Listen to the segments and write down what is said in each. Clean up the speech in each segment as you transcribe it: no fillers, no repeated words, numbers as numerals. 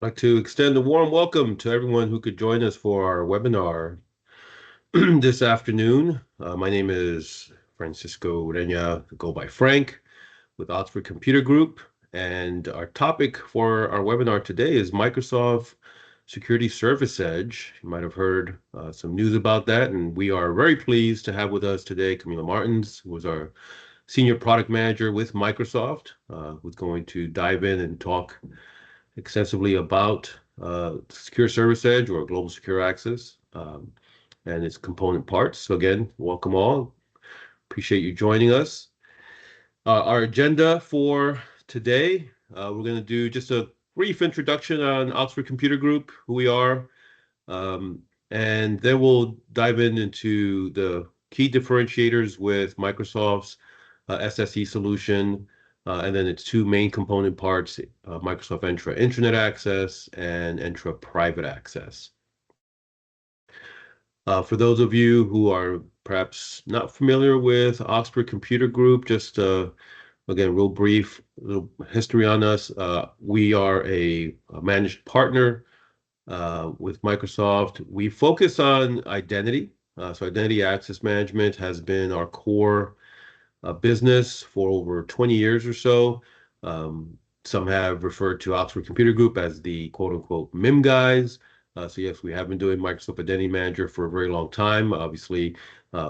I'd like to extend a warm welcome to everyone who could join us for our webinar this afternoon. My name is Francisco Ureña, go by Frank, with Oxford Computer Group. And our topic for our webinar today is Microsoft Security Service Edge. You might have heard some news about that, and we are very pleased to have with us today Camila Martins, who is our Senior Product Manager with Microsoft, who's going to dive in and talk extensively about Secure Service Edge or Global Secure Access and its component parts. So again, welcome all. Appreciate you joining us. Our agenda for today, we're going to do just a brief introduction on Oxford Computer Group, who we are, and then we'll dive into the key differentiators with Microsoft's SSE solution, and then its two main component parts, Microsoft Entra Intranet Access and Entra Private Access. For those of you who are perhaps not familiar with Oxford Computer Group, just again, real brief little history on us. We are a managed partner with Microsoft. We focus on identity. So identity access management has been our core business for over 20 years or so. Some have referred to Oxford Computer Group as the quote unquote MIM guys. So yes, we have been doing Microsoft Identity Manager for a very long time. Obviously,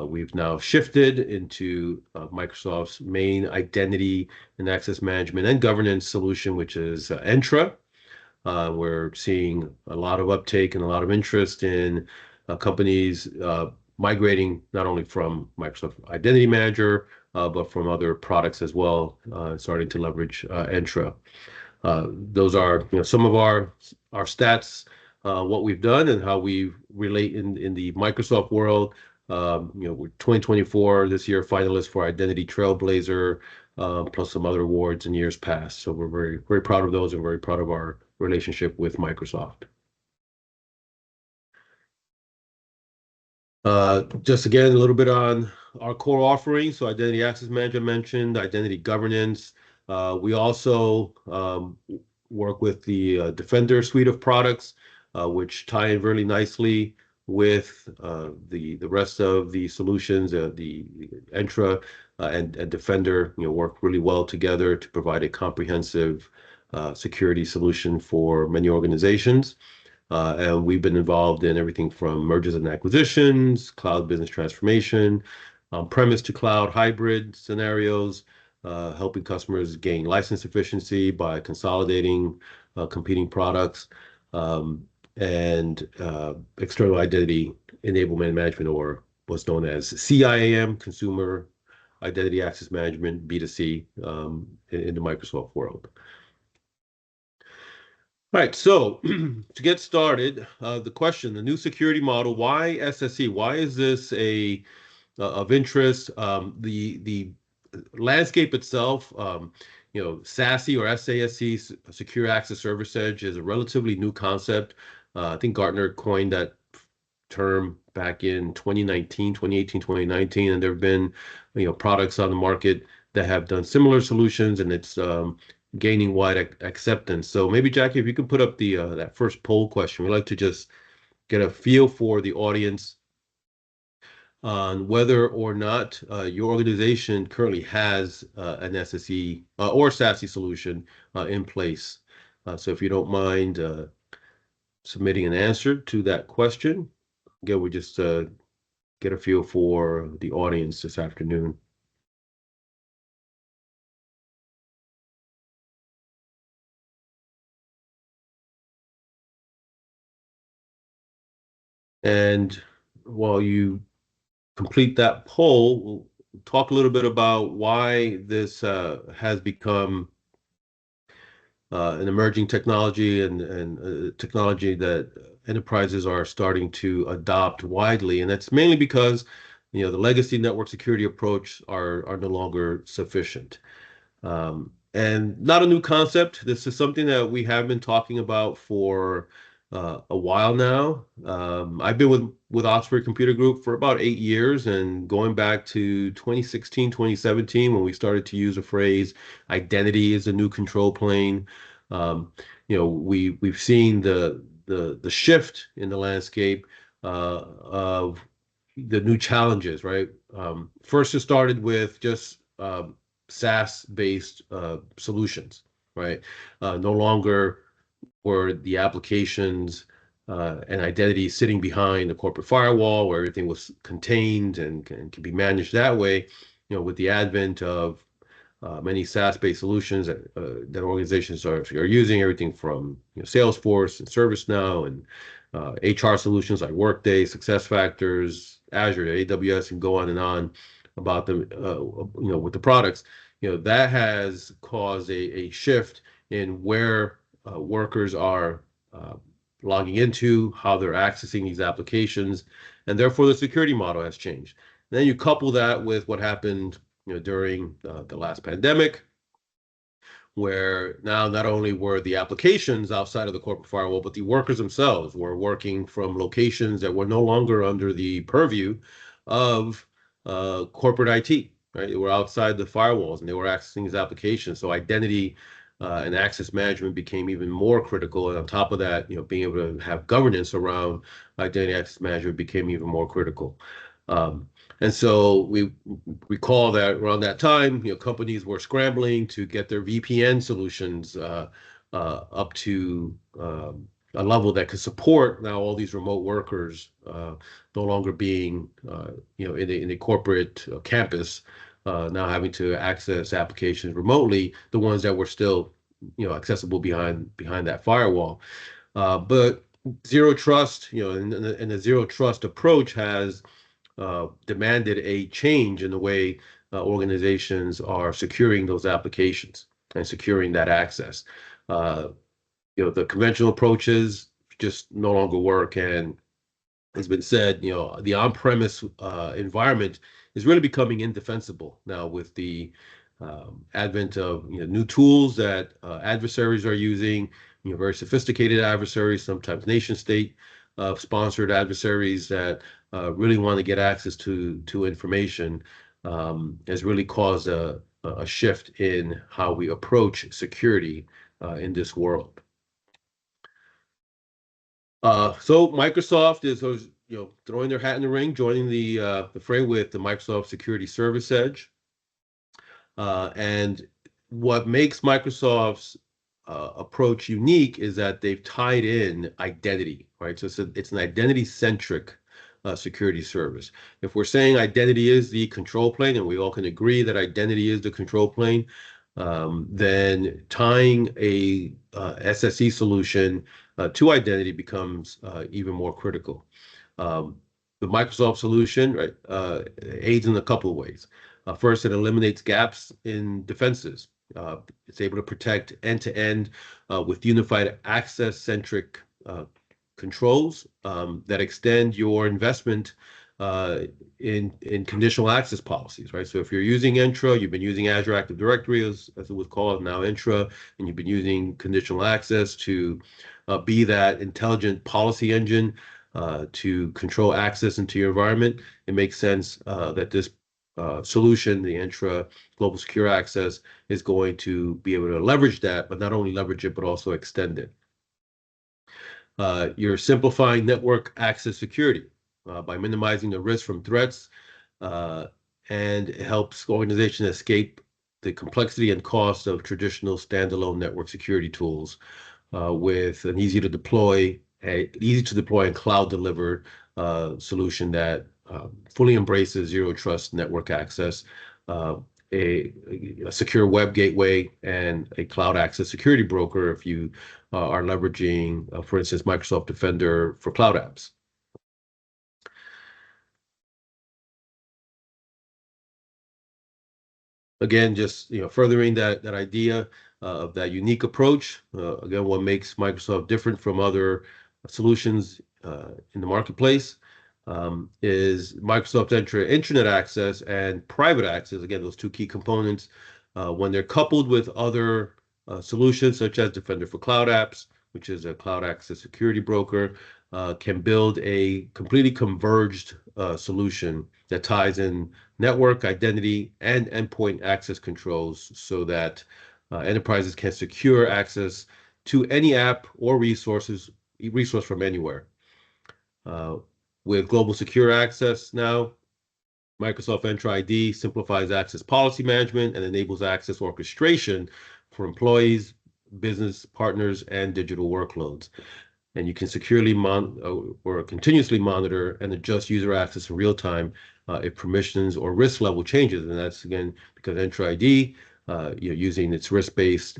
we've now shifted into Microsoft's main identity and access management and governance solution, which is Entra. We're seeing a lot of uptake and a lot of interest in companies migrating not only from Microsoft Identity Manager, but from other products as well, starting to leverage Entra. Those are some of our stats, what we've done and how we relate in the Microsoft world. We're 2024 this year finalists for Identity Trailblazer, plus some other awards in years past. So we're very, very proud of those and very proud of our relationship with Microsoft. Just again, a little bit on our core offerings. So identity access management mentioned, identity governance. We also work with the Defender suite of products, which tie in really nicely with the rest of the solutions. The Entra and Defender work really well together to provide a comprehensive security solution for many organizations. And we've been involved in everything from mergers and acquisitions, cloud business transformation, premise to cloud hybrid scenarios, helping customers gain license efficiency by consolidating competing products, and external identity enablement management, or what's known as CIAM, Consumer Identity Access Management, B2C, in the Microsoft world. All right, so to get started, the new security model, why SSE? Why is this of interest? The landscape itself, SASE or SASE, Secure Access Service Edge, is a relatively new concept. I think Gartner coined that term back in 2018, 2019, and there have been products on the market that have done similar solutions, and it's gaining wide acceptance. So maybe, Jackie, if you could put up the that first poll question. We'd like to just get a feel for the audience on whether or not your organization currently has an SSE or SASE solution in place. So if you don't mind submitting an answer to that question, again, we just get a feel for the audience this afternoon. And while you complete that poll, we'll talk a little bit about why this has become an emerging technology and technology that enterprises are starting to adopt widely. And that's mainly because the legacy network security approach are no longer sufficient. And not a new concept. This is something that we have been talking about for a while now. I've been with Oxford Computer Group for about 8 years, and going back to 2016, 2017, when we started to use the phrase identity is a new control plane. We've seen the shift in the landscape of the new challenges, right? First, it started with just SaaS-based solutions, right? No longer were the applications and identity sitting behind the corporate firewall where everything was contained and can be managed that way. With the advent of many SaaS-based solutions that organizations are using, everything from Salesforce and ServiceNow and HR solutions like Workday, SuccessFactors, Azure, AWS, and go on about them. With the products, that has caused a shift in where workers are logging into, how they're accessing these applications, and therefore the security model has changed. And then you couple that with what happened during the last pandemic, where now not only were the applications outside of the corporate firewall, but the workers themselves were working from locations that were no longer under the purview of corporate IT, right? They were outside the firewalls and they were accessing these applications. So identity and access management became even more critical. And on top of that, being able to have governance around identity access management became even more critical. And so we recall that around that time, companies were scrambling to get their VPN solutions up to a level that could support now all these remote workers no longer being, in a corporate campus, now having to access applications remotely, the ones that were still, accessible behind that firewall. But zero trust, and the zero trust approach has demanded a change in the way organizations are securing those applications and securing that access. The conventional approaches just no longer work, and it's been said, the on-premise environment is really becoming indefensible now with the advent of new tools that adversaries are using, very sophisticated adversaries, sometimes nation state sponsored adversaries that really want to get access to information, has really caused a shift in how we approach security in this world. So Microsoft is, throwing their hat in the ring, joining the fray with the Microsoft Security Service Edge. And what makes Microsoft's approach unique is that they've tied in identity, right? So it's an identity-centric security service. If we're saying identity is the control plane, and we all can agree that identity is the control plane, then tying a SSE solution to identity becomes even more critical. The Microsoft solution, right, aids in a couple of ways. First, it eliminates gaps in defenses. It's able to protect end-to-end with unified access-centric controls that extend your investment in conditional access policies, right? So if you're using Entra, you've been using Azure Active Directory, as it was called, now Entra, and you've been using conditional access to be that intelligent policy engine to control access into your environment, it makes sense that this solution, the Entra Global Secure Access, is going to be able to leverage that, but not only leverage it, but also extend it. You're simplifying network access security by minimizing the risk from threats, and it helps organizations escape the complexity and cost of traditional standalone network security tools with an easy to deploy and cloud delivered solution that fully embraces zero trust network access, a secure web gateway, and a cloud access security broker if you are leveraging, for instance, Microsoft Defender for cloud apps. Again, just furthering that idea of that unique approach. Again, what makes Microsoft different from other solutions in the marketplace is Microsoft Entra Internet Access and Private Access. Again, those two key components, when they're coupled with other solutions such as Defender for Cloud Apps, which is a cloud access security broker, can build a completely converged solution that ties in network, identity, and endpoint access controls so that Enterprises can secure access to any app or resource from anywhere. With global secure access now, Microsoft Entra ID simplifies access policy management and enables access orchestration for employees, business partners, and digital workloads. And you can securely or continuously monitor and adjust user access in real time if permissions or risk level changes. And that's again because Entra ID, using its risk-based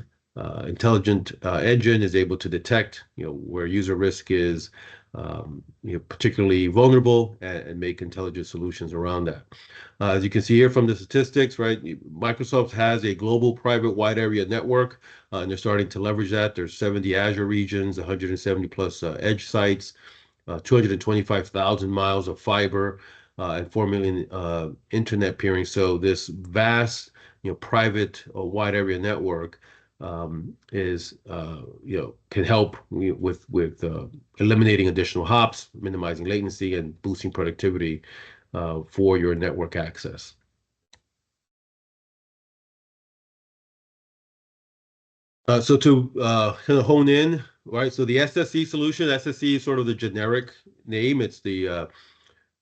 intelligent engine, is able to detect where user risk is particularly vulnerable and make intelligent solutions around that. As you can see here from the statistics, right, Microsoft has a global private wide area network, and they're starting to leverage that. There's 70 Azure regions, 170 plus edge sites, 225,000 miles of fiber, and 4 million internet peering. So this vast, private wide area network is can help with eliminating additional hops, minimizing latency, and boosting productivity for your network access. So to kind of hone in, right? So the SSE solution, SSE is sort of the generic name. It's the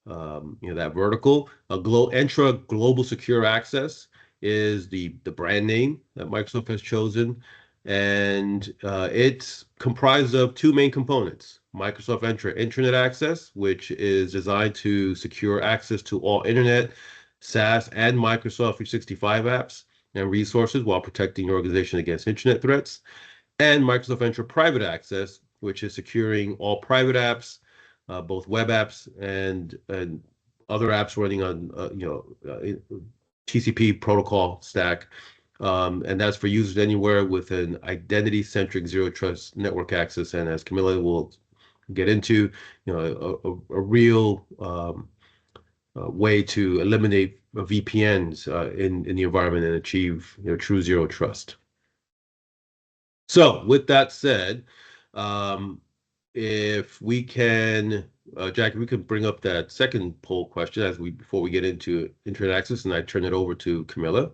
that vertical. Entra Global Secure Access is the brand name that Microsoft has chosen, and it's comprised of two main components: Microsoft Entra Internet Access, which is designed to secure access to all internet, SaaS, and Microsoft 365 apps and resources while protecting your organization against internet threats, and Microsoft Entra Private Access, which is securing all private apps, both web apps and other apps running on TCP protocol stack, and that's for users anywhere with an identity-centric zero trust network access. And as Camilla will get into, a real way to eliminate VPNs in the environment and achieve true zero trust. So with that said, if we can, Jackie, we could bring up that second poll question before we get into internet access, and I turn it over to Camilla.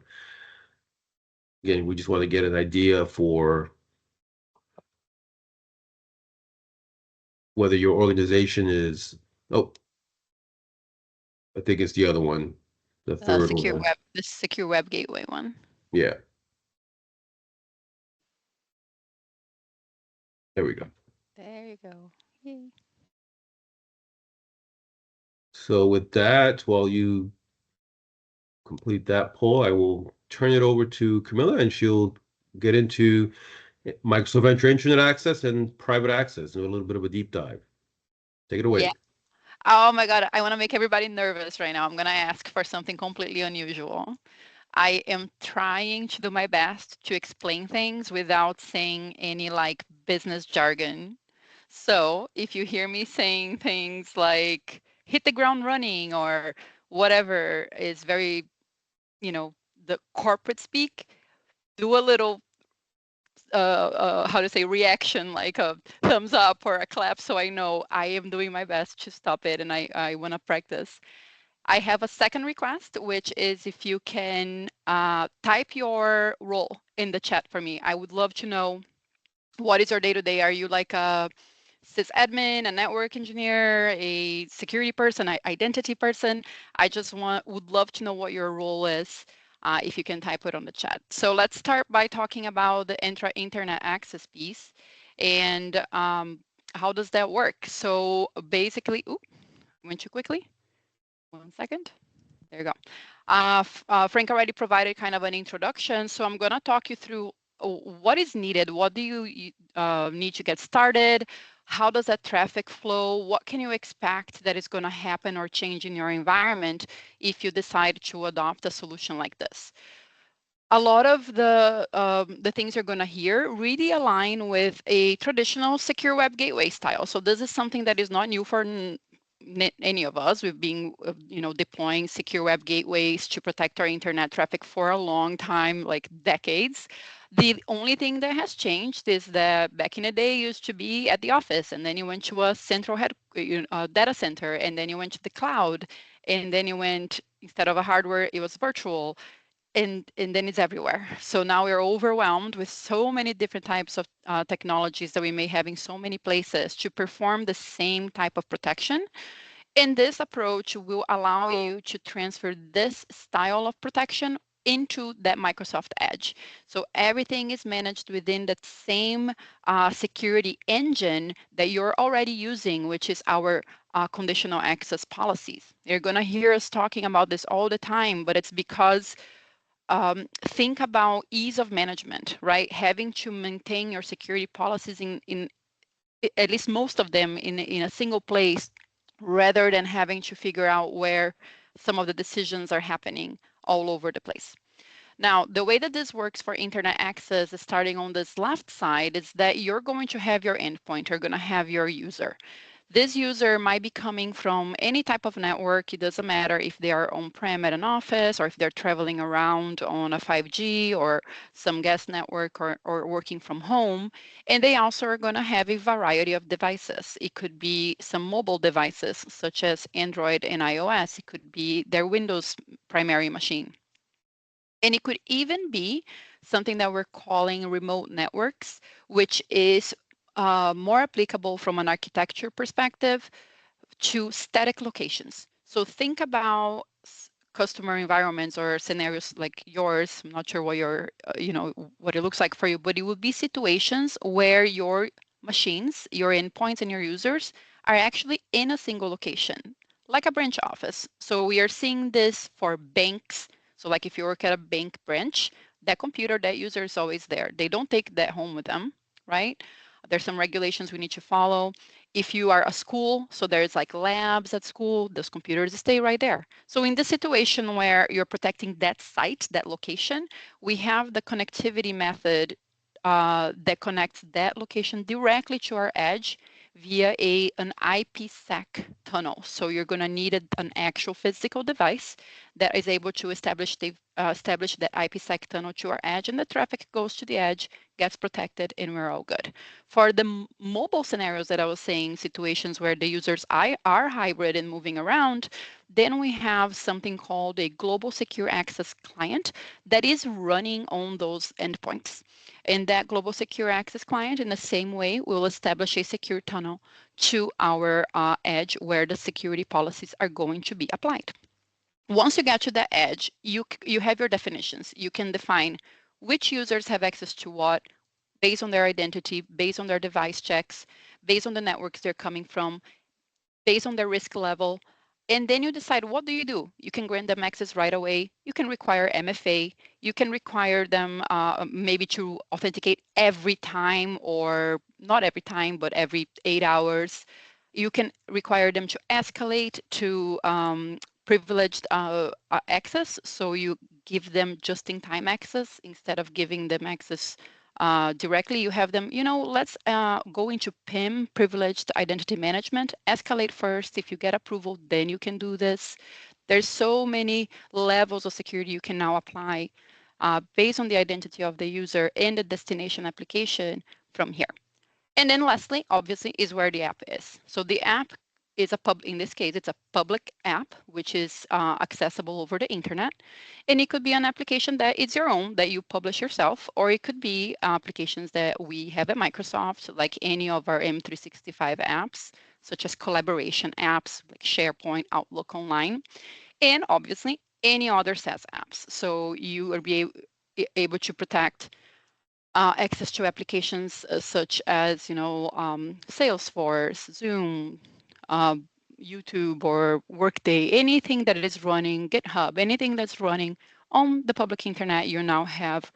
Again, we just want to get an idea for whether your organization is. Oh, I think it's the other one, the third one. The secure web gateway one. Yeah. There we go. There you go. Yay. So with that, while you complete that poll, I will turn it over to Camilla, and she'll get into Microsoft Entra Internet Access and private access and a little bit of a deep dive. Take it away. Yeah. Oh my God, I want to make everybody nervous right now. I'm going to ask for something completely unusual. I am trying to do my best to explain things without saying any business jargon. So if you hear me saying things like hit the ground running or whatever is very, the corporate speak, do a little reaction, like a thumbs up or a clap, so I know I am doing my best to stop it and I want to practice. I have a second request, which is if you can type your role in the chat for me. I would love to know what is your day-to-day. Are you like a sysadmin, a network engineer, a security person, identity person? I just would love to know what your role is. If you can type it on the chat. So let's start by talking about the Entra Internet Access piece and how does that work? So basically, went too quickly. 1 second. There you go. Frank already provided kind of an introduction, so I'm going to talk you through what is needed. What do you need to get started? How does that traffic flow? What can you expect that is going to happen or change in your environment if you decide to adopt a solution like this? A lot of the things you're going to hear really align with a traditional secure web gateway style. So this is something that is not new for any of us. We've been deploying secure web gateways to protect our internet traffic for a long time, like decades. The only thing that has changed is that back in the day, you used to be at the office, and then you went to a central data center, and then you went to the cloud, and then you went, instead of a hardware, it was virtual. and then it's everywhere. So now we're overwhelmed with so many different types of technologies that we may have in so many places to perform the same type of protection. And this approach will allow you to transfer this style of protection into that Microsoft Edge. So everything is managed within that same security engine that you're already using, which is our conditional access policies. You're going to hear us talking about this all the time, but it's because think about ease of management, right? Having to maintain your security policies in at least most of them in a single place, rather than having to figure out where some of the decisions are happening all over the place. Now, the way that this works for internet access, starting on this left side, is that you're going to have your endpoint, you're going to have your user. This user might be coming from any type of network. It doesn't matter if they are on-prem at an office or if they're traveling around on a 5G or some guest network or working from home. And they also are going to have a variety of devices. It could be some mobile devices such as Android and iOS. It could be their Windows primary machine. And it could even be something that we're calling remote networks, which is more applicable from an architecture perspective to static locations. So think about customer environments or scenarios like yours. I'm not sure what your, what it looks like for you, but it would be situations where your machines, your endpoints and your users are actually in a single location, like a branch office. So we are seeing this for banks. So like if you work at a bank branch, that computer, that user is always there. They don't take that home with them, right? There's some regulations we need to follow. If you are a school, so there's like labs at school, those computers stay right there. So in this situation where you're protecting that site, that location, we have the connectivity method that connects that location directly to our edge via an IPsec tunnel. So you're going to need an actual physical device that is able to establish that IPsec tunnel to our edge, and the traffic goes to the edge, gets protected, and we're all good. For the mobile scenarios that I was saying, situations where the users are hybrid and moving around, then we have something called a global secure access client that is running on those endpoints. And that global secure access client, in the same way, will establish a secure tunnel to our edge where the security policies are going to be applied. Once you get to the edge, you have your definitions. You can define which users have access to what based on their identity, based on their device checks, based on the networks they're coming from, based on their risk level. And then you decide, what do? You can grant them access right away. You can require MFA. You can require them maybe to authenticate every time, or not every time, but every 8 hours. You can require them to escalate to privileged access. So you give them just-in-time access instead of giving them access directly. You have them, let's go into PIM, privileged identity management, escalate first. If you get approval, then you can do this. There's so many levels of security you can now apply based on the identity of the user and the destination application from here. And then lastly, obviously, is where the app is. So the app is in this case, it's a public app, which is accessible over the internet. And it could be an application that is your own, that you publish yourself, or it could be applications that we have at Microsoft, like any of our M365 apps, such as collaboration apps, like SharePoint, Outlook Online, and obviously any other SaaS apps. So you will be able to protect access to applications such as, Salesforce, Zoom, uh, YouTube, or Workday, anything that is running, GitHub, anything that's running on the public internet, you now have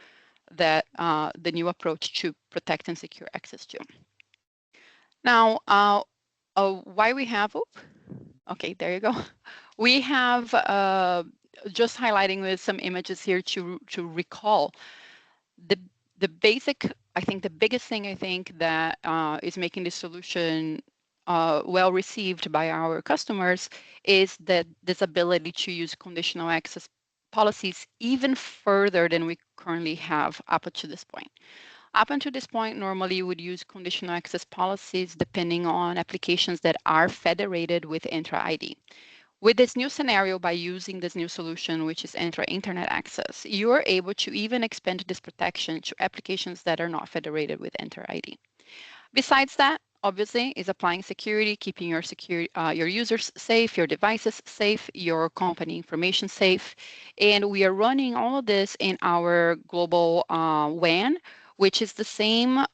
that the new approach to protect and secure access to. Now, why we have, okay, there you go. We have just highlighting with some images here to recall the basic, I think the biggest thing that is making this solution well received by our customers is that this ability to use conditional access policies even further than we currently have up to this point. Up until this point, normally you would use conditional access policies depending on applications that are federated with Entra ID. With this new scenario, by using this new solution, which is Entra Internet Access, you are able to even expand this protection to applications that are not federated with Entra ID. Besides that, obviously, is applying security, keeping your users safe, your devices safe, your company information safe. And we are running all of this in our global WAN, which is the same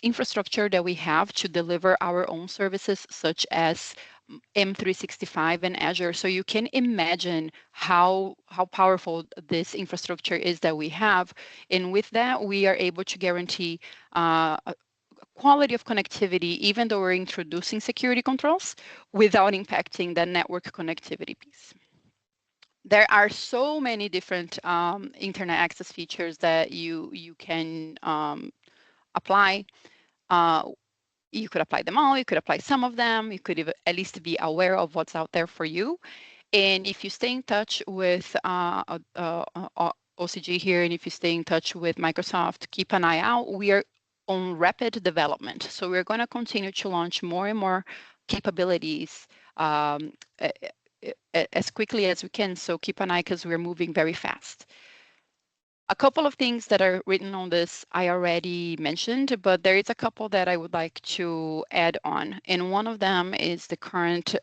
infrastructure that we have to deliver our own services, such as M365 and Azure. So you can imagine how powerful this infrastructure is that we have. And with that, we are able to guarantee quality of connectivity, even though we're introducing security controls without impacting the network connectivity piece. There are so many different internet access features that you can apply. You could apply them all, you could apply some of them, you could even at least be aware of what's out there for you. And if you stay in touch with OCG here, and if you stay in touch with Microsoft, keep an eye out. We are on rapid development. So we're going to continue to launch more and more capabilities as quickly as we can. So keep an eye because we're moving very fast. A couple of things that are written on this I already mentioned, but there is a couple that I would like to add on. And one of them is the current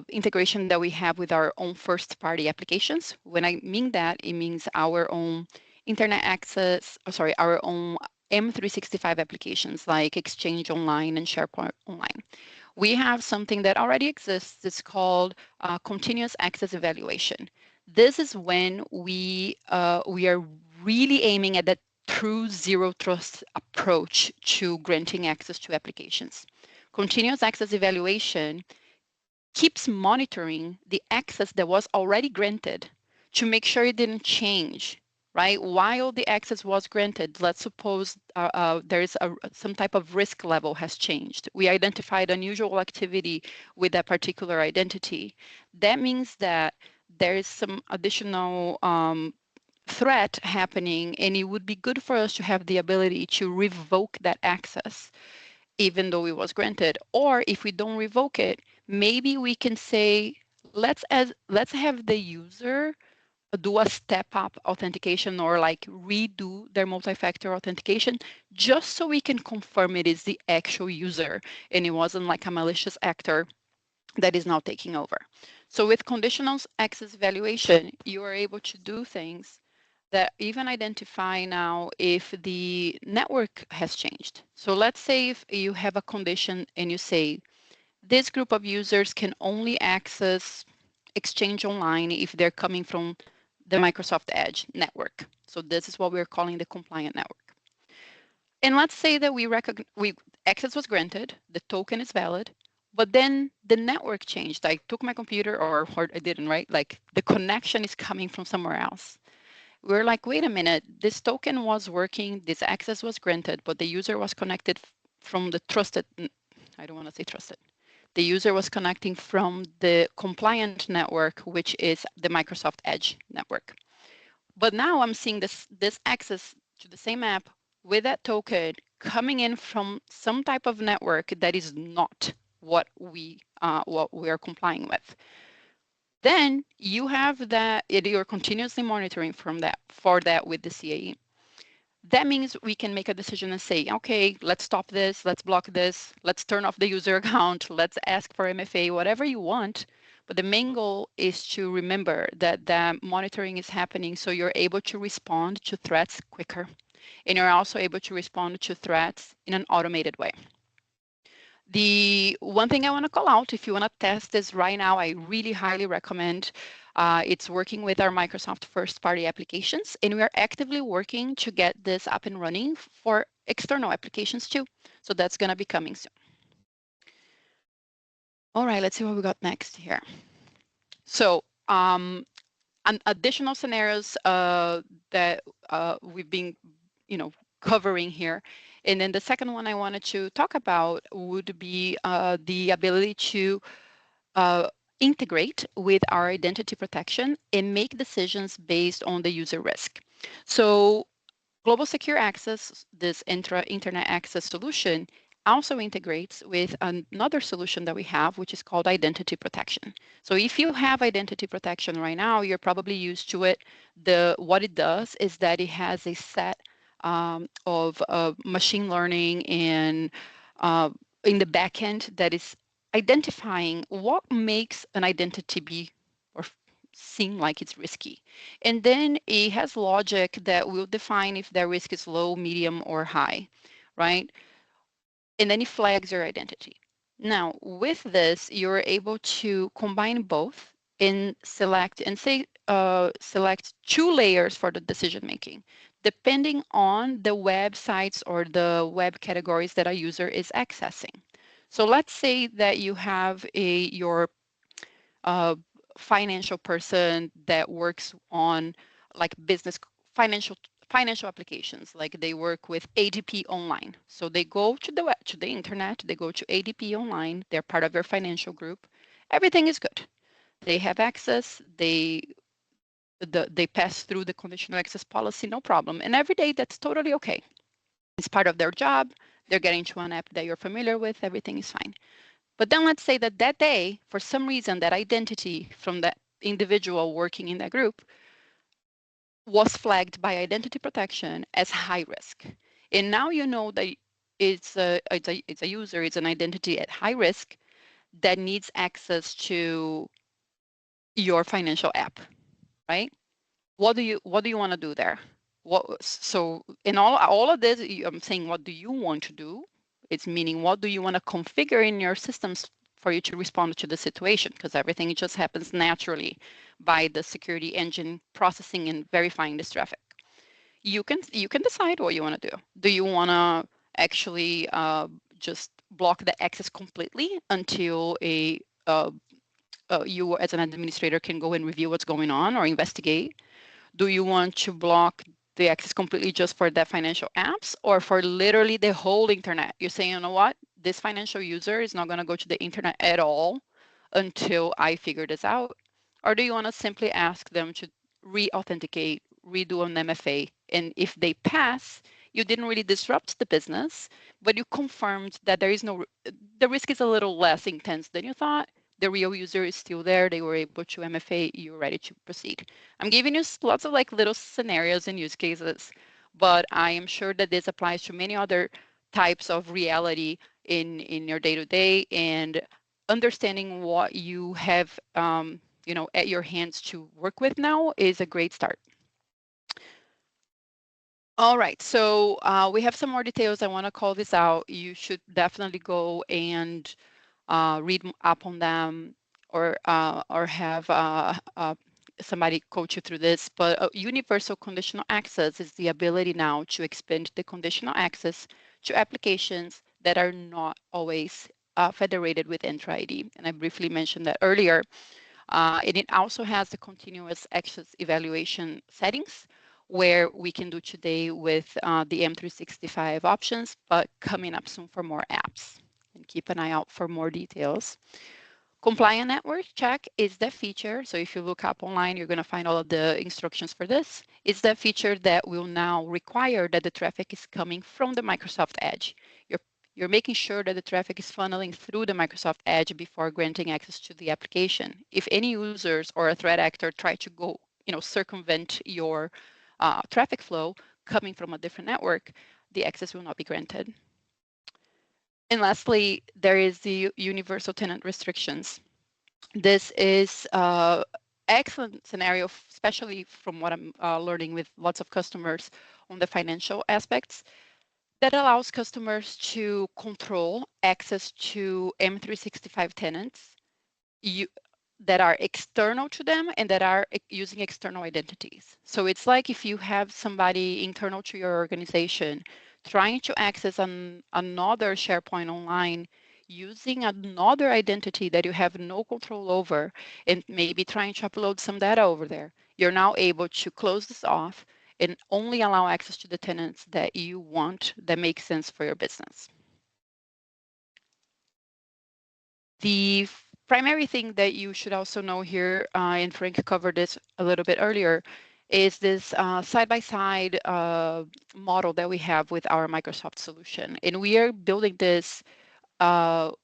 integration that we have with our own first-party applications. When I mean that, it means our own internet access, our own M365 applications like Exchange Online and SharePoint Online. We have something that already exists. It's called continuous access evaluation. This is when we are really aiming at that true zero trust approach to granting access to applications. Continuous access evaluation keeps monitoring the access that was already granted to make sure it didn't change, right? While the access was granted, let's suppose there is some type of risk level has changed. We identified unusual activity with that particular identity. That means that there is some additional threat happening, and it would be good for us to have the ability to revoke that access even though it was granted. Or if we don't revoke it, maybe we can say, let's have the user do a step up authentication or like redo their multi-factor authentication just so we can confirm it is the actual user and it wasn't like a malicious actor that is now taking over. So with conditional access evaluation, you are able to do things that even identify now if the network has changed. So let's say if you have a condition and you say, this group of users can only access Exchange Online if they're coming from the Microsoft Edge network. So this is what we're calling the compliant network. And let's say that access was granted, the token is valid, but then the network changed. I took my computer or I didn't, right? Like the connection is coming from somewhere else. We're like, wait a minute, this token was working, this access was granted, but the user was connected from the trusted, I don't want to say trusted. The user was connecting from the compliant network, which is the Microsoft Edge network. But now I'm seeing this access to the same app with that token coming in from some type of network that is not what we are complying with. Then you have that you're continuously monitoring for that with the CAE. That means we can make a decision and say, okay, let's stop this, let's block this, let's turn off the user account, let's ask for MFA, whatever you want. But the main goal is to remember that the monitoring is happening so you're able to respond to threats quicker. And you're also able to respond to threats in an automated way. The one thing I want to call out, if you want to test this right now, I really highly recommend. It's working with our Microsoft first-party applications, and we are actively working to get this up and running for external applications too. So that's going to be coming soon. All right, let's see what we got next here. So additional scenarios that we've been, covering here. And then the second one I wanted to talk about would be the ability to integrate with our identity protection and make decisions based on the user risk. So Global Secure Access, this Entra Internet Access solution, also integrates with another solution that we have, which is called identity protection. So if you have identity protection right now, you're probably used to it. What it does is that it has a set of machine learning and uh, in the backend that is identifying what makes an identity be or seem like it's risky. And then it has logic that will define if their risk is low, medium, or high, right? And then it flags your identity. Now, with this, you're able to combine both and select two layers for the decision making, depending on the websites or the web categories that a user is accessing. So let's say that you have your uh, financial person that works on like business financial financial applications, like they work with ADP online. So they go to the web, to the internet, they go to ADP online, they're part of your financial group. Everything is good. They have access, they pass through the conditional access policy, no problem. And every day that's totally okay. It's part of their job. They're getting to an app that you're familiar with, everything is fine. But then let's say that that day, for some reason, that identity from that individual working in that group was flagged by identity protection as high risk. And now you know that it's a user, it's an identity at high risk that needs access to your financial app, right? What do you want to do there? So in all of this, I'm saying, what do you want to do? It's meaning, what do you want to configure in your systems for you to respond to the situation? Because everything just happens naturally by the security engine processing and verifying this traffic. You can decide what you want to do. Do you want to actually just block the access completely until you as an administrator can go and review what's going on or investigate? Do you want to block the access completely just for the financial apps or for literally the whole internet? You're saying, you know what? This financial user is not going to go to the internet at all until I figure this out. Or do you want to simply ask them to re-authenticate, redo an MFA? And if they pass, you didn't really disrupt the business, but you confirmed that the risk is a little less intense than you thought. The real user is still there. They were able to MFA, you're ready to proceed. I'm giving you lots of like little scenarios and use cases, but I am sure that this applies to many other types of reality in your day-to-day, and understanding what you have at your hands to work with now is a great start. All right, so we have some more details. I want to call this out. You should definitely go and read up on them, or have somebody coach you through this. But universal conditional access is the ability now to expand the conditional access to applications that are not always federated with Entra ID. And I briefly mentioned that earlier. And it also has the continuous access evaluation settings, where we can do today with the M365 options, but coming up soon for more apps. And keep an eye out for more details. Compliant network check is the feature. So if you look up online, you're going to find all of the instructions for this. It's the feature that will now require that the traffic is coming from the Microsoft Edge. You're making sure that the traffic is funneling through the Microsoft Edge before granting access to the application. If any users or a threat actor try to go, circumvent your traffic flow coming from a different network, the access will not be granted. And lastly, there is the universal tenant restrictions. This is excellent scenario, especially from what I'm learning with lots of customers on the financial aspects, that allows customers to control access to M365 tenants that are external to them and that are using external identities. So it's like if you have somebody internal to your organization trying to access another SharePoint online using another identity that you have no control over, and maybe trying to upload some data over there. You're now able to close this off and only allow access to the tenants that you want, that make sense for your business. The primary thing that you should also know here, and Frank covered this a little bit earlier, is this side-by-side model that we have with our Microsoft solution. And we are building this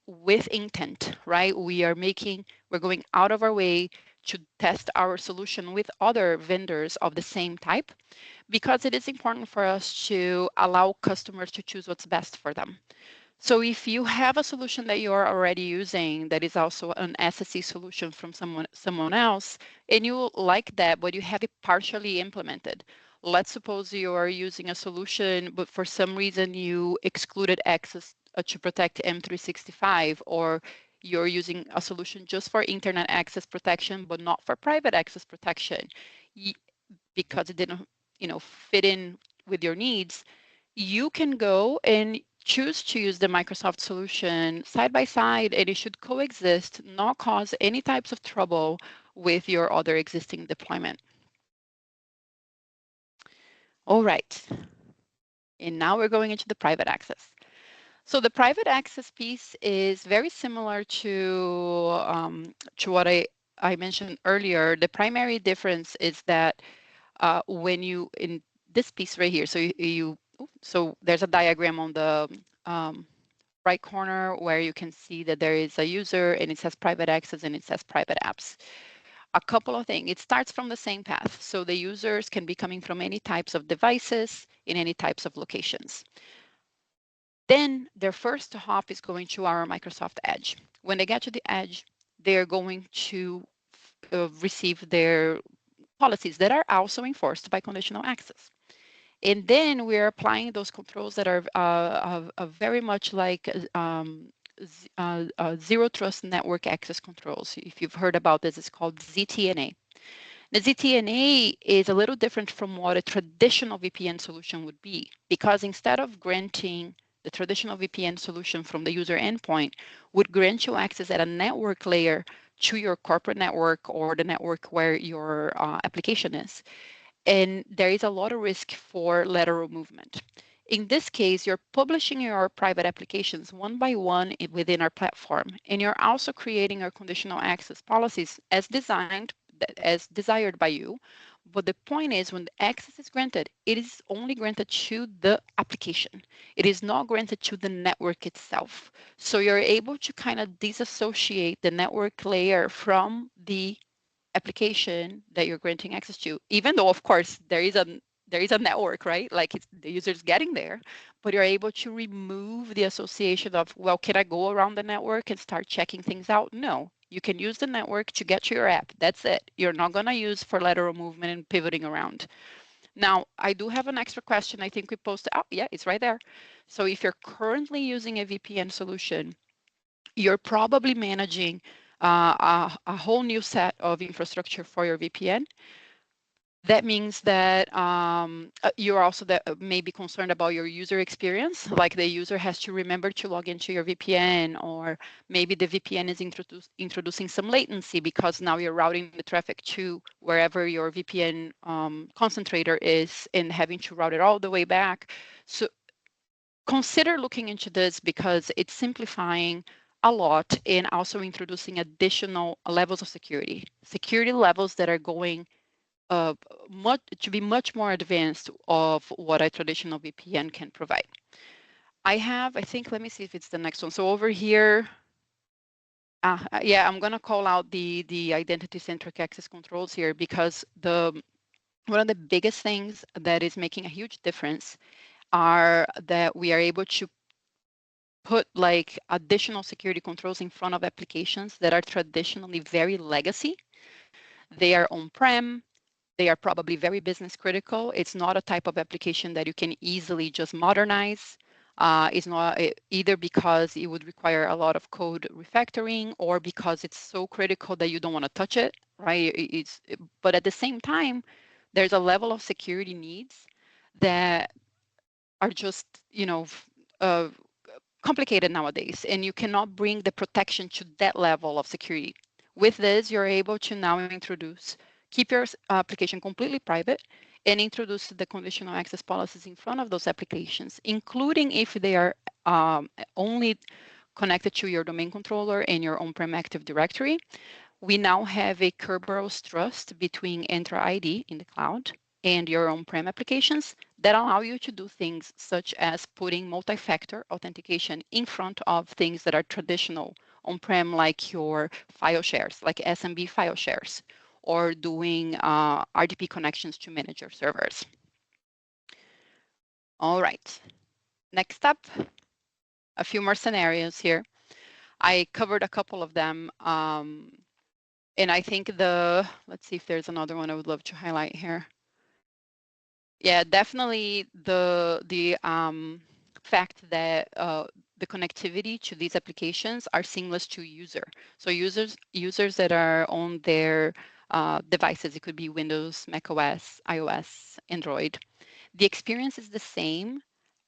with intent, right? We're going out of our way to test our solution with other vendors of the same type, because it is important for us to allow customers to choose what's best for them. So if you have a solution that you're already using that is also an SSE solution from someone else, and you like that, but you have it partially implemented. Let's suppose you are using a solution, but for some reason you excluded access to protect M365, or you're using a solution just for internet access protection, but not for private access protection, because it didn't, fit in with your needs. You can go and choose to use the Microsoft solution side by side, and it should coexist, not cause any types of trouble with your other existing deployment. All right. And now we're going into the private access. So the private access piece is very similar to what I mentioned earlier. The primary difference is that when you, in this piece right here, so there's a diagram on the right corner where you can see that there is a user and it says private access and it says private apps. A couple of things. It starts from the same path. So the users can be coming from any types of devices in any types of locations. Then their first hop is going to our Microsoft Edge. When they get to the Edge, they're going to receive their policies that are also enforced by conditional access. And then we're applying those controls that are very much like zero trust network access controls. If you've heard about this, it's called ZTNA. The ZTNA is a little different from what a traditional VPN solution would be, because instead of granting the traditional VPN solution from the user endpoint, would grant you access at a network layer to your corporate network or the network where your application is. And there is a lot of risk for lateral movement. In this case, you're publishing your private applications one by one within our platform, and you're also creating our conditional access policies as designed, as desired by you. But the point is, when the access is granted, it is only granted to the application. It is not granted to the network itself. So you're able to kind of disassociate the network layer from the application that you're granting access to, even though of course there is a network, right? Like the user's getting there, but you're able to remove the association of, well, can I go around the network and start checking things out? No, you can use the network to get to your app. That's it. You're not going to use for lateral movement and pivoting around. Now, I do have an extra question. I think we posted. Oh, yeah, it's right there. So if you're currently using a VPN solution, you're probably managing a whole new set of infrastructure for your VPN. That means that you're also may be concerned about your user experience, like the user has to remember to log into your VPN, or maybe the VPN is introducing some latency because now you're routing the traffic to wherever your VPN concentrator is and having to route it all the way back. So consider looking into this, because it's simplifying a lot and also introducing additional levels of security levels that are going to be much more advanced of what a traditional VPN can provide. I think, let me see if it's the next one. So over here, yeah, I'm going to call out the identity-centric access controls here, because one of the biggest things that is making a huge difference are that we are able to put like additional security controls in front of applications that are traditionally very legacy. They are on-prem. They are probably very business critical. It's not a type of application that you can easily just modernize. It's not either because it would require a lot of code refactoring, or because it's so critical that you don't want to touch it, right? But at the same time, there's a level of security needs that are just, uh, complicated nowadays, and you cannot bring the protection to that level of security. With this, you're able to now keep your application completely private and introduce the conditional access policies in front of those applications, including if they are only connected to your domain controller and your on-prem Active Directory. We now have a Kerberos trust between Entra ID in the cloud and your on-prem applications that allow you to do things such as putting multi-factor authentication in front of things that are traditional on-prem, like your file shares, like SMB file shares, or doing RDP connections to manage your servers. All right, next up, a few more scenarios here. I covered a couple of them. And I think let's see if there's another one I would love to highlight here. Yeah, definitely the fact that the connectivity to these applications are seamless to user. So users that are on their devices, it could be Windows, macOS, iOS, Android. The experience is the same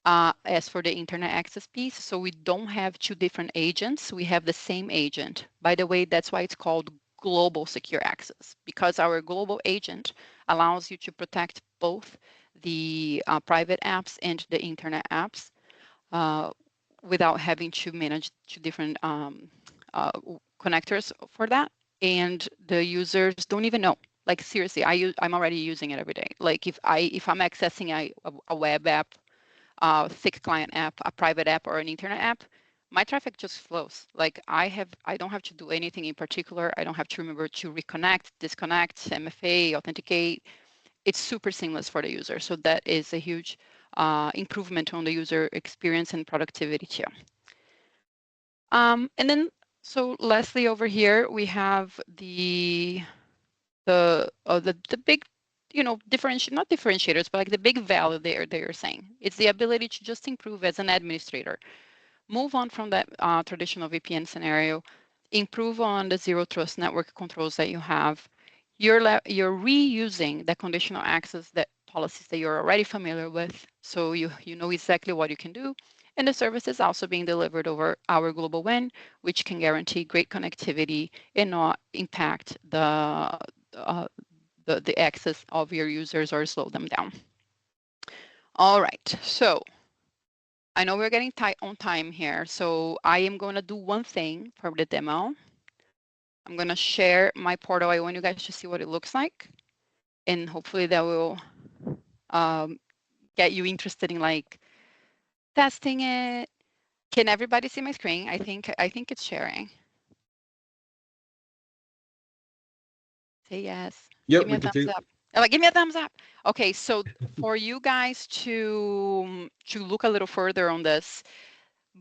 as for the internet access piece. So we don't have two different agents. We have the same agent. By the way, that's why it's called global secure access, because our global agent allows you to protect both the private apps and the internet apps without having to manage two different connectors for that. And the users don't even know. Like seriously, I'm already using it every day. Like if I'm accessing a web app, a thick client app, a private app, or an internet app, my traffic just flows. Like I don't have to do anything in particular. I don't have to remember to reconnect, disconnect, MFA, authenticate. It's super seamless for the user. So that is a huge improvement on the user experience and productivity too. And then, so lastly, over here we have the big, not differentiators, but like the big value they're saying. It's the ability to just improve as an administrator, move on from that traditional VPN scenario, improve on the zero trust network controls that you have. You're reusing the conditional access that policies that you're already familiar with, so you know exactly what you can do. And the service is also being delivered over our global WAN, which can guarantee great connectivity and not impact uh, the access of your users or slow them down. All right, so I know we're getting tight on time here, so I am going to do one thing for the demo. I'm going to share my portal. I want you guys to see what it looks like, and hopefully that will get you interested in like testing it. Can everybody see my screen? I think it's sharing. Say yes. Give Yep, me we a can see thumbs it. up. Like, give me a thumbs up. Okay, so for you guys to look a little further on this,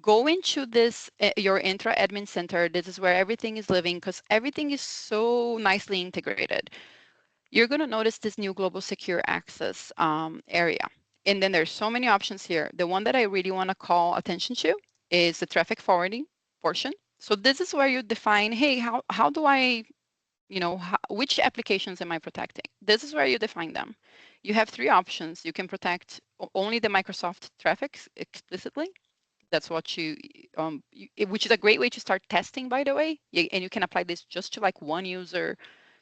go into this your Entra admin center. This is where everything is living because everything is so nicely integrated. You're going to notice this new global secure access area. And then there's so many options here. The one that I really want to call attention to is the traffic forwarding portion. So this is where you define, hey, how do I, which applications am I protecting? This is where you define them. You have three options. You can protect only the Microsoft traffic explicitly. That's what which is a great way to start testing, by the way. And you can apply this just to like one user,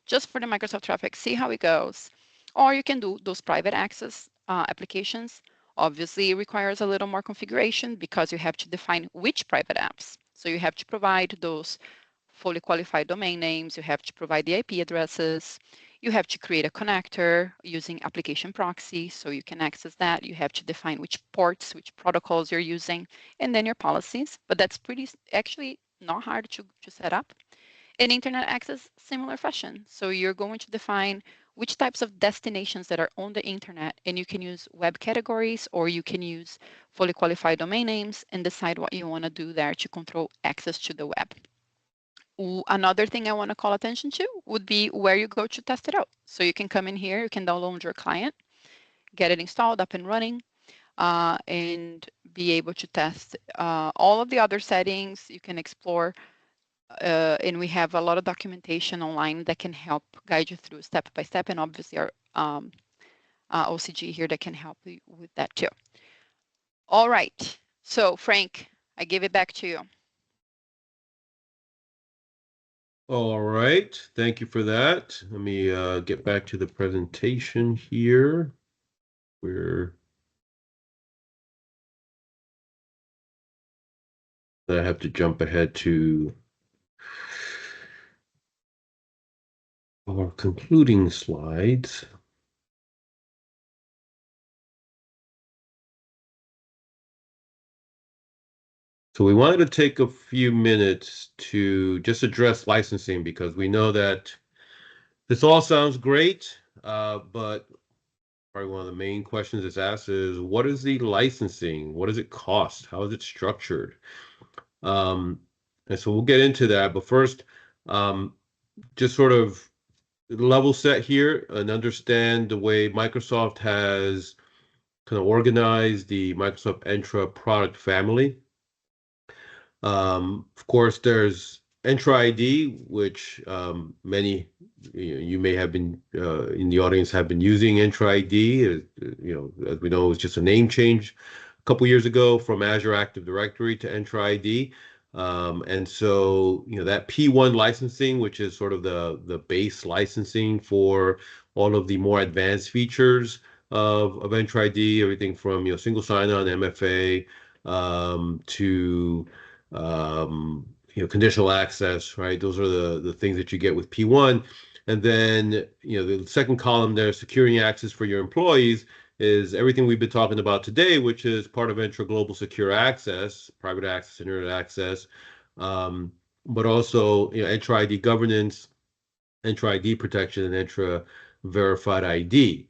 just for the Microsoft traffic, see how it goes. Or you can do those private access applications. Obviously, it requires a little more configuration because you have to define which private apps. So you have to provide those fully qualified domain names. You have to provide the IP addresses. You have to create a connector using application proxy so you can access that. You have to define which ports, which protocols you're using, and then your policies. But that's actually not hard to set up. In internet access, similar fashion. So you're going to define which types of destinations that are on the internet, and you can use web categories or you can use fully qualified domain names and decide what you want to do there to control access to the web. Another thing I want to call attention to would be where you go to test it out. So you can come in here, you can download your client, get it installed, up and running, and be able to test all of the other settings. You can explore, and we have a lot of documentation online that can help guide you through step by step, and obviously our OCG here that can help you with that too. All right, so Frank, I give it back to you. All right, thank you for that. Let me get back to the presentation here. Where I have to jump ahead to our concluding slides. So we wanted to take a few minutes to just address licensing because we know that this all sounds great, but probably one of the main questions that's asked is what is the licensing? What does it cost? How is it structured? Um, and so we'll get into that. But first, just sort of level set here and understand the way Microsoft has kind of organized the Microsoft Entra product family. Of course, there's Entra ID, which you may have been in the audience have been using Entra ID. As we know, it was just a name change a couple years ago from Azure Active Directory to Entra ID. And so, that P1 licensing, which is sort of the base licensing for all of the more advanced features of Entra ID, everything from single sign-on, MFA, to conditional access, right? Those are the things that you get with P1. And then, the second column there, securing access for your employees, is everything we've been talking about today, which is part of Entra Global Secure Access, private access, internet access, but also, Entra ID governance, Entra ID protection, and Entra verified ID,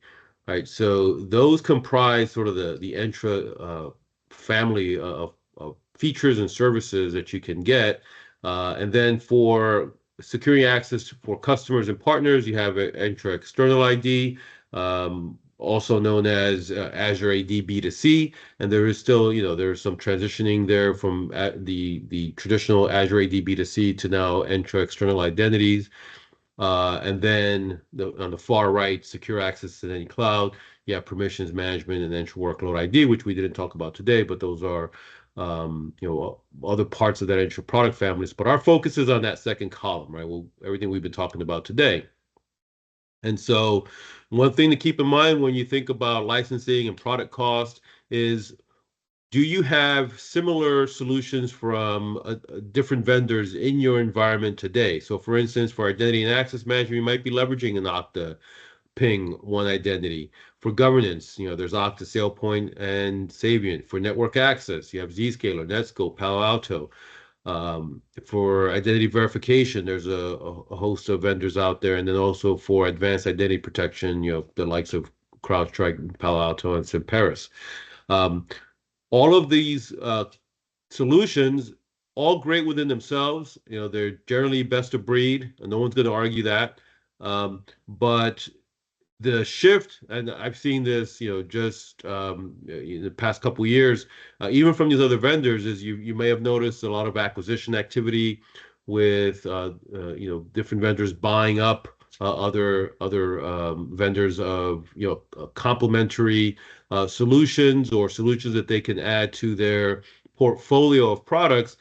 right? So those comprise sort of the Entra family of features and services that you can get. And then for securing access for customers and partners, you have Entra External ID, also known as Azure AD B2C. And there is still, there's some transitioning there from the traditional Azure AD B2C to now Entra External Identities. And then on the far right, secure access to any cloud, you have permissions management and Entra Workload ID, which we didn't talk about today, but those are other parts of that Entra product families. But our focus is on that second column, right? Well, everything we've been talking about today. And so one thing to keep in mind when you think about licensing and product cost is, do you have similar solutions from different vendors in your environment today? So for instance, for identity and access management, you might be leveraging an Okta Ping One Identity. For governance, there's Okta SailPoint and Savient. For network access, you have Zscaler, Netskope, Palo Alto. For identity verification, there's a host of vendors out there. And then also for advanced identity protection, the likes of CrowdStrike, Palo Alto, and Cimperis. Um, all of these solutions, all great within themselves. They're generally best of breed, and no one's going to argue that. But the shift, and I've seen this, just in the past couple of years, even from these other vendors, is you may have noticed a lot of acquisition activity with different vendors buying up other vendors of complementary solutions or solutions that they can add to their portfolio of products,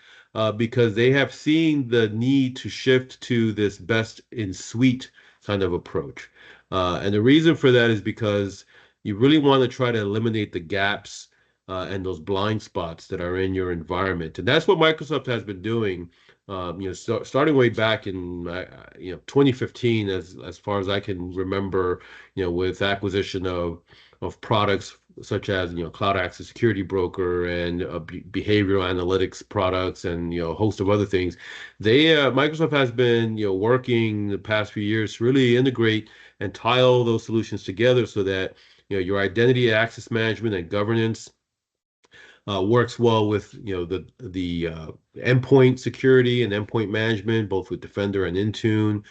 because they have seen the need to shift to this best in suite kind of approach. And the reason for that is because you really want to try to eliminate the gaps and those blind spots that are in your environment. And that's what Microsoft has been doing, starting way back in 2015, as far as I can remember, with acquisition of products such as Cloud Access Security Broker and behavioral analytics products and a host of other things. Microsoft has been working the past few years to really integrate and tie all those solutions together so that your identity access management and governance works well with the endpoint security and endpoint management, both with Defender and Intune,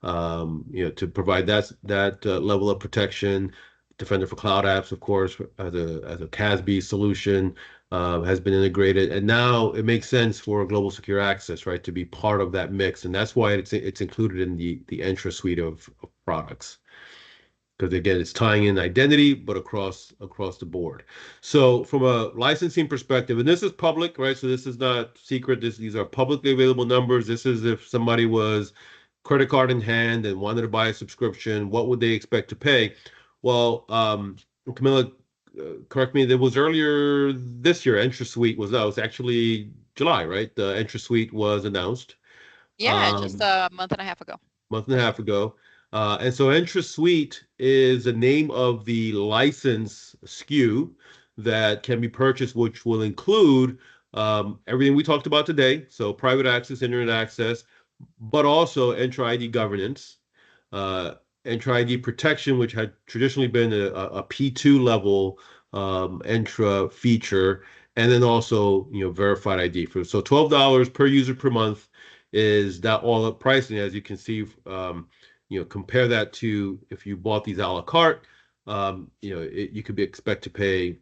to provide that level of protection. Defender for Cloud Apps, of course, as a CASB solution, has been integrated, and now it makes sense for Global Secure Access, right, to be part of that mix, and that's why it's included in the Entra suite of products. Because again, it's tying in identity, but across the board. So from a licensing perspective, and this is public, right? So this is not secret. These are publicly available numbers. This is if somebody was credit card in hand and wanted to buy a subscription, what would they expect to pay? Well, Camilla, correct me. There was earlier this year. Entra Suite was out. It was actually July, right? The Entra Suite was announced. Yeah, just a month and a half ago. Month and a half ago. And so Entra Suite is the name of the license SKU that can be purchased, which will include everything we talked about today. So private access, internet access, but also Entra ID governance, uh, Entra ID protection, which had traditionally been a P2 level Entra feature, and then also verified ID for so $12 per user per month is that all up pricing. As you can see, compare that to if you bought these a la carte, you could be expect to pay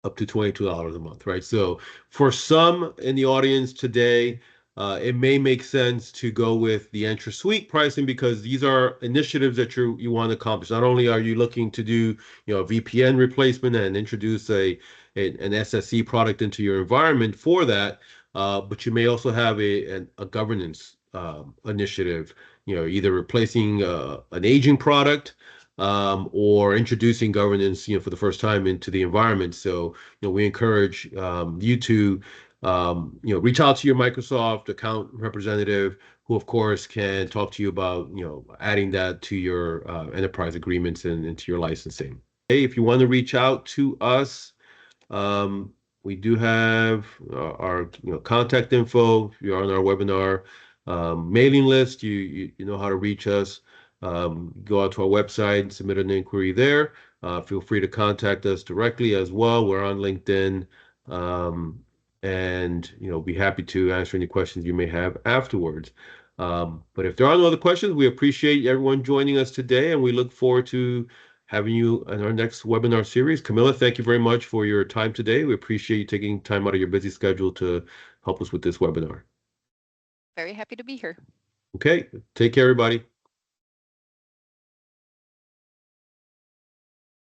up to $22 a month, right? So for some in the audience today, it may make sense to go with the Entra Suite pricing because these are initiatives that you want to accomplish. Not only are you looking to do, a VPN replacement and introduce an SSE product into your environment for that, but you may also have a governance initiative, either replacing an aging product or introducing governance, for the first time into the environment. So, we encourage you to, reach out to your Microsoft account representative, who of course can talk to you about, adding that to your enterprise agreements and into your licensing. Hey, if you want to reach out to us, we do have our contact info. If you're on our webinar mailing list, you know how to reach us. Go out to our website and submit an inquiry there. Feel free to contact us directly as well. We're on LinkedIn, and be happy to answer any questions you may have afterwards. But if there are no other questions, we appreciate everyone joining us today, and we look forward to having you in our next webinar series. Camilla, thank you very much for your time today. We appreciate you taking time out of your busy schedule to help us with this webinar. Very happy to be here. Okay, take care, everybody.